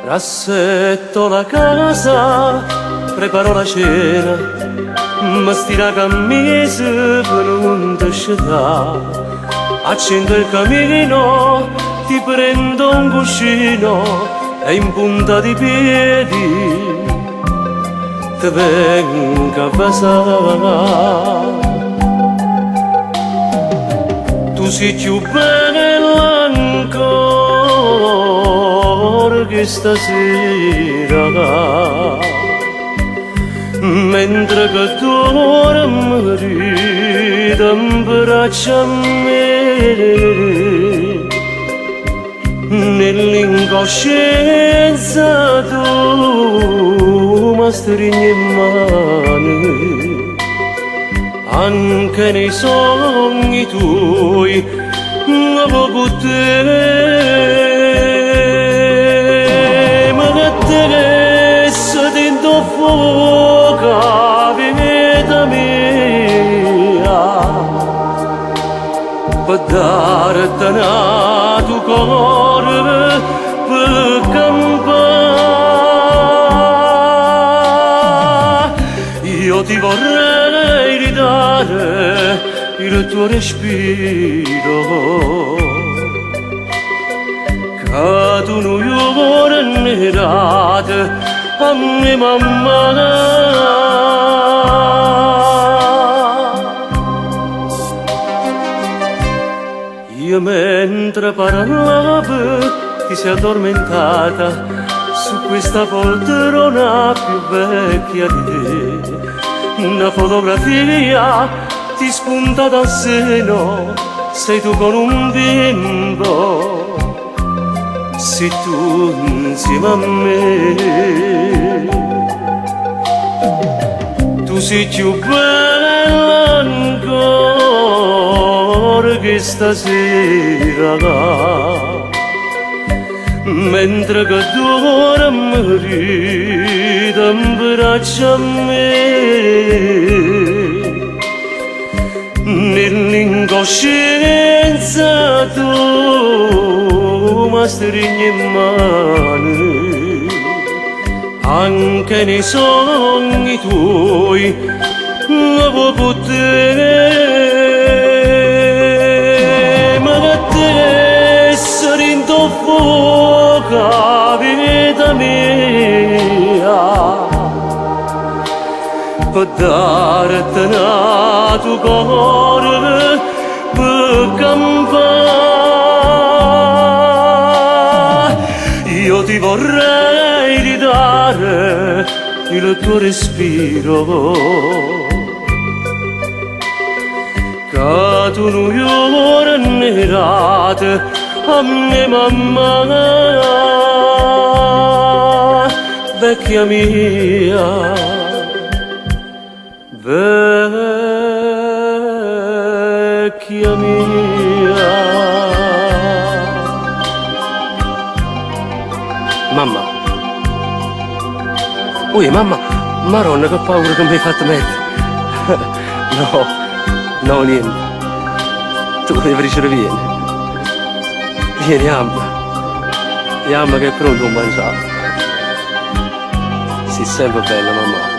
Rassetto la casa, preparo la cena, mi stiro la camisa per non ti scetà. Accendo il camino, ti prendo un cuscino e in punta di piedi ti vengo a basare. Tu sei più bella ancora che stasera, mentre che dormi in braccio a me, nell'incoscienza tu mi stringi in mano, anche nei sogni tuoi avevo te, ma che te se dentro fuoco vita mia, per darti a tuo cuore per campare. Io ti vorrei ridare il tuo respiro, che tu non hai dato a mia mamma. Io mentre parlavo ti sei addormentata su questa poltrona più vecchia di te. Una fotografia ti spunta dal seno, sei tu con un bimbo, sei tu insieme a me. Tu sei più bella ancora che stasera, mentre che dormi in braccio a me, nell'incoscienza tu mi stringi in mano, anche nei sogni tuoi avevo te, ma che te se dentro fuoco vita mia, per darti a tuo cuore per campare. Io ti vorrei ridare il tuo respiro, che tu non hai dato a mia mamma, vecchia mia, vecchia mia. Mamma, ui mamma, maronna che paura che mi hai fatto mettere. No, no niente, tu devi riuscire, vieni amma che è pronto a mangiare. Sei sempre bella mamma.